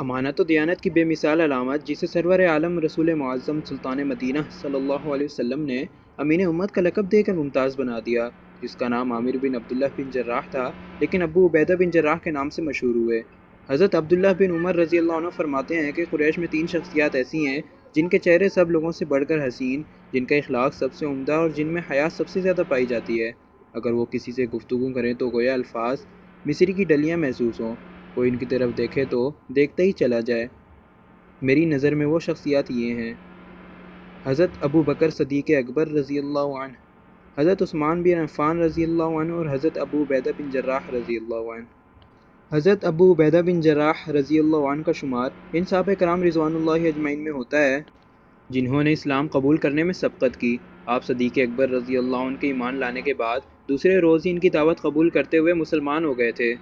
امانت و دیانت کی بے مثال علامت جسے سرور عالم رسول معظم سلطان مدینہ صلی اللہ علیہ وسلم نے امین امت کا لقب دے کر ممتاز بنا دیا، جس کا نام عامر بن عبداللہ بن جراح تھا لیکن ابو عبیدہ بن جراح کے نام سے مشہور ہوئے۔ حضرت عبداللہ بن عمر رضی اللہ عنہ فرماتے ہیں کہ قریش میں 3 شخصیات ایسی ہیں جن کے چہرے سب لوگوں سے بڑھ کر حسین، جن کا اخلاق سب سے عمدہ اور جن میں حیا سب سے زیادہ پائی جاتی ہے۔ اگر وہ کسی سے گفتگو کریں تو گویا الفاظ مصری کی ڈلیاں محسوس ہوں، کوئی ان کی طرف دیکھے تو دیکھتا ہی چلا جائے۔ میری نظر میں وہ شخصیات یہ ہیں: حضرت ابو بکر صدیق اکبر رضی اللہ عنہ، حضرت عثمان بن عفان رضی اللہ عنہ اور حضرت ابو عبیدہ بن جراح رضی اللہ عنہ۔ حضرت ابو عبیدہ بن جراح رضی اللہ عنہ کا شمار ان صحابہ کرام رضوان اللہ اجمعین میں ہوتا ہے جنہوں نے اسلام قبول کرنے میں سبقت کی۔ آپ صدیق اکبر رضی اللہ عنہ کے ایمان لانے کے بعد دوسرے روز ہی ان کی دعوت قبول کرتے ہوئے مسلمان ہو گئے تھے۔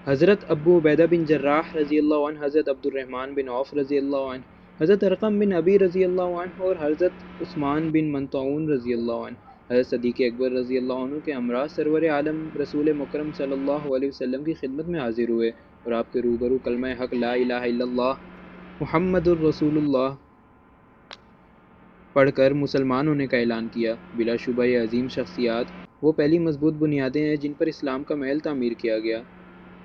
حضرت ابو عبیدہ بن جراح رضی اللہ عنہ، حضرت عبد الرحمن بن عوف رضی اللہ عنہ، حضرت ارقم بن ابی رضی اللہ عنہ اور حضرت عثمان بن منطعون رضی اللہ عنہ حضرت صدیق اکبر رضی اللہ عنہ کے ہمراہ سرور عالم رسول مکرم صلی اللہ علیہ وسلم کی خدمت میں حاضر ہوئے اور آپ کے روبرو کلمہ حق لا الہ الا اللہ محمد الرسول اللہ پڑھ کر مسلمان ہونے کا اعلان کیا۔ بلا شبہ یہ عظیم شخصیات وہ پہلی مضبوط بنیادیں ہیں جن پر اسلام کا محل تعمیر کیا گیا۔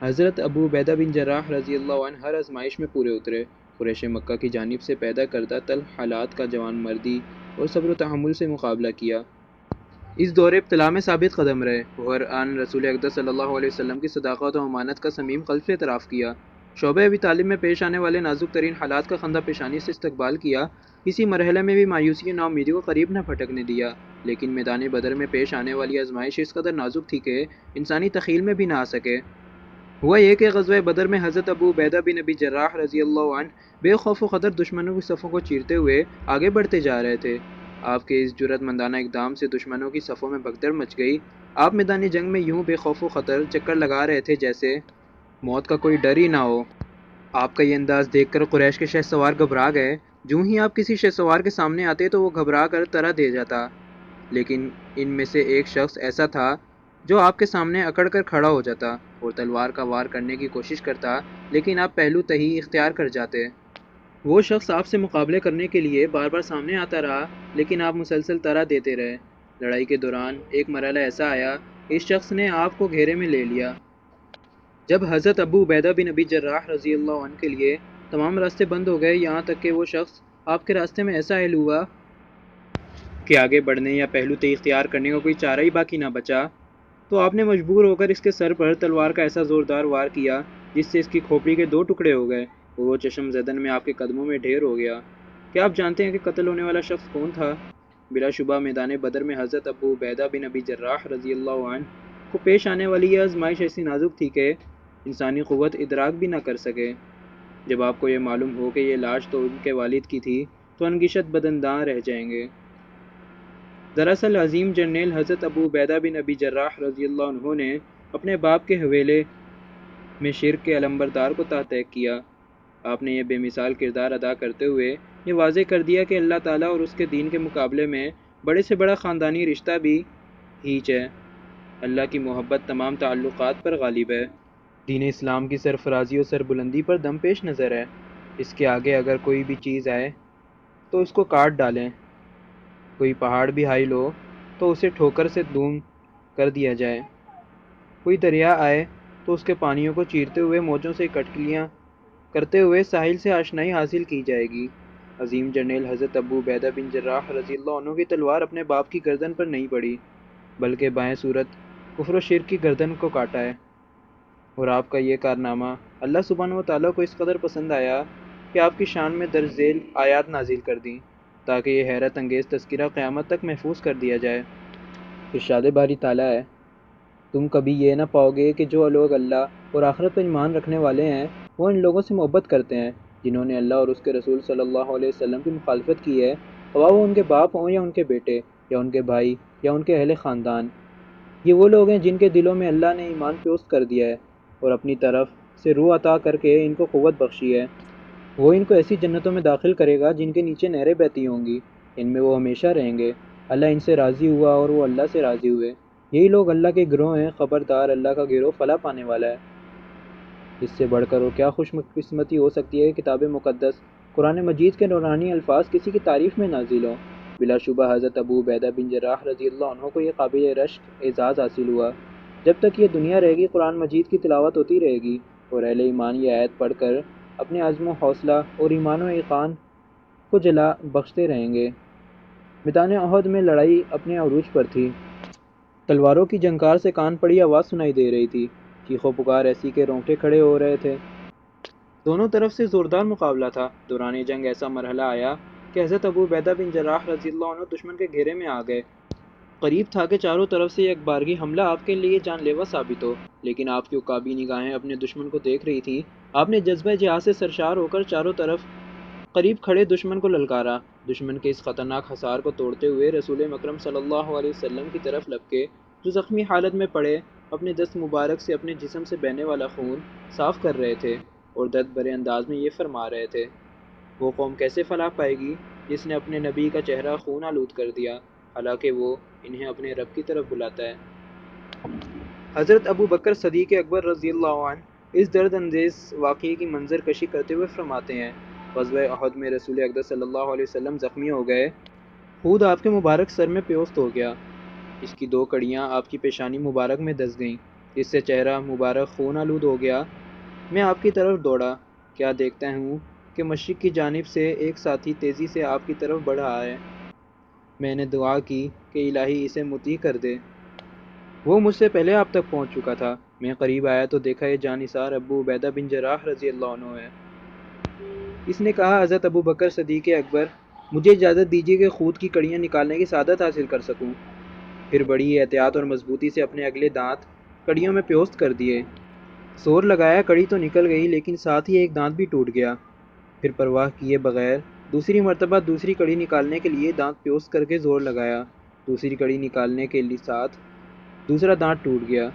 حضرت ابو عبیدہ بن جراح رضی اللہ عنہ ہر آزمائش میں پورے اترے۔ قریش مکہ کی جانب سے پیدا کردہ تلخ حالات کا جوان مردی اور صبر و تحمل سے مقابلہ کیا۔ اس دور ابتلا میں ثابت قدم رہے، قرآن رسول اقدس صلی اللہ علیہ وسلم کی صداقت و امانت کا صمیم قلب سے اعتراف کیا، شعبہ ابی طالب میں پیش آنے والے نازک ترین حالات کا خندہ پیشانی سے استقبال کیا، کسی مرحلے میں بھی مایوسی اور ناامیدی کو قریب نہ پھٹکنے دیا۔ لیکن میدان بدر میں پیش آنے والی آزمائش اس قدر نازک تھی کہ انسانی تخیل میں بھی نہ آ سکے۔ ہوا یہ کہ غزوہ بدر میں حضرت ابو عبیدہ بن ابی جراح رضی اللہ عنہ بے خوف و خطر دشمنوں کی صفوں کو چیرتے ہوئے آگے بڑھتے جا رہے تھے۔ آپ کے اس جرأت مندانہ اقدام سے دشمنوں کی صفوں میں بھگدڑ مچ گئی۔ آپ میدان جنگ میں یوں بے خوف و خطر چکر لگا رہے تھے جیسے موت کا کوئی ڈر ہی نہ ہو۔ آپ کا یہ انداز دیکھ کر قریش کے شہ سوار گھبرا گئے۔ جوں ہی آپ کسی شہ سوار کے سامنے آتے تو وہ گھبرا کر طرح دے جاتا، لیکن ان میں سے ایک شخص ایسا تھا جو آپ کے سامنے اکڑ کر کھڑا ہو جاتا اور تلوار کا وار کرنے کی کوشش کرتا، لیکن آپ پہلو تہی اختیار کر جاتے۔ وہ شخص آپ سے مقابلے کرنے کے لیے بار بار سامنے آتا رہا، لیکن آپ مسلسل طرح دیتے رہے۔ لڑائی کے دوران ایک مرحلہ ایسا آیا کہ اس شخص نے آپ کو گھیرے میں لے لیا۔ جب حضرت ابو عبیدہ بن ابی جراح رضی اللہ عنہ کے لیے تمام راستے بند ہو گئے، یہاں تک کہ وہ شخص آپ کے راستے میں ایسا حائل ہوا کہ آگے بڑھنے یا پہلو تہی اختیار کرنے کا کوئی چارہ ہی باقی نہ بچا، تو آپ نے مجبور ہو کر اس کے سر پر تلوار کا ایسا زوردار وار کیا جس سے اس کی کھوپڑی کے 2 ٹکڑے ہو گئے اور وہ چشم زدن میں آپ کے قدموں میں ڈھیر ہو گیا۔ کیا آپ جانتے ہیں کہ قتل ہونے والا شخص کون تھا؟ بلا شبہ میدان بدر میں حضرت ابو عبیدہ بن ابی جراح رضی اللہ عنہ کو پیش آنے والی یہ آزمائش ایسی نازک تھی کہ انسانی قوت ادراک بھی نہ کر سکے۔ جب آپ کو یہ معلوم ہو کہ یہ لاش تو ان کے والد کی تھی تو انگشت بدنداں رہ جائیں گے۔ دراصل عظیم جرنیل حضرت ابو عبیدہ بن ابی جراح رضی اللہ عنہ نے اپنے باپ کے حویلے میں شرک کے علمبردار کو تحقیق کیا۔ آپ نے یہ بے مثال کردار ادا کرتے ہوئے یہ واضح کر دیا کہ اللہ تعالیٰ اور اس کے دین کے مقابلے میں بڑے سے بڑا خاندانی رشتہ بھی ہیچ ہے۔ اللہ کی محبت تمام تعلقات پر غالب ہے۔ دین اسلام کی سرفرازی و سربلندی پر دم پیش نظر ہے۔ اس کے آگے اگر کوئی بھی چیز آئے تو اس کو کاٹ ڈالیں، کوئی پہاڑ بھی حائل ہو تو اسے ٹھوکر سے دون کر دیا جائے، کوئی دریا آئے تو اس کے پانیوں کو چیرتے ہوئے موجوں سے کٹکلیاں کرتے ہوئے ساحل سے آشنائی حاصل کی جائے گی۔ عظیم جرنیل حضرت ابو عبیدہ بن جراح رضی اللہ عنہ کی تلوار اپنے باپ کی گردن پر نہیں پڑی، بلکہ بائیں صورت کفر و شرک کی گردن کو کاٹا ہے، اور آپ کا یہ کارنامہ اللہ سبحانہ و تعالیٰ کو اس قدر پسند آیا کہ آپ کی شان میں درج ذیل آیات نازل کر دیں تاکہ یہ حیرت انگیز تذکرہ قیامت تک محفوظ کر دیا جائے۔ ارشاد باری تعالیٰ ہے: تم کبھی یہ نہ پاؤ گے کہ جو لوگ اللہ اور آخرت پر ایمان رکھنے والے ہیں وہ ان لوگوں سے محبت کرتے ہیں جنہوں نے اللہ اور اس کے رسول صلی اللہ علیہ وسلم کی مخالفت کی ہے، خواہ وہ ان کے باپ ہوں یا ان کے بیٹے یا ان کے بھائی یا ان کے اہل خاندان۔ یہ وہ لوگ ہیں جن کے دلوں میں اللہ نے ایمان پیوست کر دیا ہے اور اپنی طرف سے روح عطا کر کے ان کو قوت بخشی ہے۔ وہ ان کو ایسی جنتوں میں داخل کرے گا جن کے نیچے نہریں بہتی ہوں گی، ان میں وہ ہمیشہ رہیں گے۔ اللہ ان سے راضی ہوا اور وہ اللہ سے راضی ہوئے۔ یہی لوگ اللہ کے گروہ ہیں، خبردار اللہ کا گروہ فلاح پانے والا ہے۔ اس سے بڑھ کر اور کیا خوش قسمتی ہو سکتی ہے کہ کتاب مقدس قرآن مجید کے نورانی الفاظ کسی کی تعریف میں نازل ہوں۔ بلا شبہ حضرت ابو عبیدہ بن جراح رضی اللہ عنہ کو یہ قابل رشک اعزاز حاصل ہوا۔ جب تک یہ دنیا رہے گی قرآن مجید کی تلاوت ہوتی رہے گی اور اہل ایمان یہ آیت پڑھ کر اپنے عزم و حوصلہ اور ایمان و ایقان کو جلا بخشتے رہیں گے۔ میدان احد میں لڑائی اپنے عروج پر تھی۔ تلواروں کی جھنکار سے کان پڑی آواز سنائی دے رہی تھی، چیخ و پکار ایسی کہ رونگٹے کھڑے ہو رہے تھے۔ دونوں طرف سے زوردار مقابلہ تھا۔ دوران جنگ ایسا مرحلہ آیا کہ حضرت ابو عبیدہ بن جراح رضی اللہ عنہ دشمن کے گھیرے میں آ گئے۔ قریب تھا کہ چاروں طرف سے یکبارگی حملہ آپ کے لیے جان لیوا ثابت ہو، لیکن آپ کی عقابی نگاہیں اپنے دشمن کو دیکھ رہی تھیں۔ آپ نے جذبہ جہاد سے سرشار ہو کر چاروں طرف قریب کھڑے دشمن کو للکارا۔ دشمن کے اس خطرناک حصار کو توڑتے ہوئے رسول مکرم صلی اللہ علیہ وسلم کی طرف لپکے، جو زخمی حالت میں پڑے اپنے دست مبارک سے اپنے جسم سے بہنے والا خون صاف کر رہے تھے اور درد بھرے انداز میں یہ فرما رہے تھے: وہ قوم کیسے فلاح پائے گی جس نے اپنے نبی کا چہرہ خون آلود کر دیا، حالانکہ وہ انہیں اپنے رب کی طرف بلاتا ہے۔ حضرت ابو بکر صدیق اکبر رضی اللہ عنہ اس درد انگیز واقعے کی منظر کشی کرتے ہوئے فرماتے ہیں: غزوہ احد میں رسول اقدس صلی اللہ علیہ وسلم زخمی ہو گئے، خود آپ کے مبارک سر میں پیوست ہو گیا، اس کی دو کڑیاں آپ کی پیشانی مبارک میں دس گئیں، جس سے چہرہ مبارک خون آلود ہو گیا۔ میں آپ کی طرف دوڑا، کیا دیکھتا ہوں کہ مشرق کی جانب سے ایک ساتھی تیزی سے آپ کی طرف بڑھ رہا ہے۔ میں نے دعا کی کہ الہی اسے مطیع کر دے۔ وہ مجھ سے پہلے آپ تک پہنچ چکا تھا۔ میں قریب آیا تو دیکھا یہ جانثار ابو عبیدہ بن جراح رضی اللہ عنہ ہے۔ اس نے کہا: حضرت ابو بکر صدیق اکبر، مجھے اجازت دیجیے کہ خود کی کڑیاں نکالنے کی سعادت حاصل کر سکوں۔ پھر بڑی احتیاط اور مضبوطی سے اپنے اگلے دانت کڑیوں میں پیوست کر دیے۔ زور لگایا، کڑی تو نکل گئی لیکن ساتھ ہی ایک دانت بھی ٹوٹ گیا۔ پھر پرواہ کیے بغیر دوسری مرتبہ دوسری کڑی نکالنے کے لیے دانت پیوست کر کے زور لگایا۔ دوسری کڑی نکالنے کے ساتھ دوسرا دانت ٹوٹ گیا۔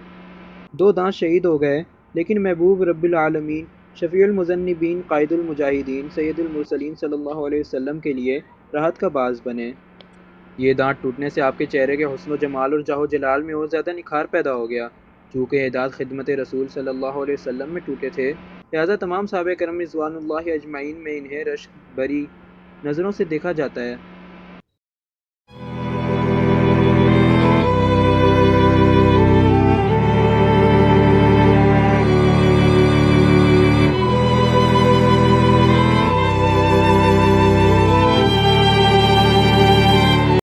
دو دانت شہید ہو گئے، لیکن محبوب رب العالمین، شفیع المذنبین، قائد المجاہدین، سید المرسلین صلی اللہ علیہ وسلم کے لیے راحت کا باعث بنے۔ یہ دانت ٹوٹنے سے آپ کے چہرے کے حسن و جمال اور جاہ و جلال میں اور زیادہ نکھار پیدا ہو گیا۔ چونکہ یہ دانت خدمت رسول صلی اللہ علیہ وسلم میں ٹوٹے تھے، لہٰذا تمام صحابہ کرام رضوان اللہ اجمعین میں انہیں رشک بھری نظروں سے دیکھا جاتا ہے۔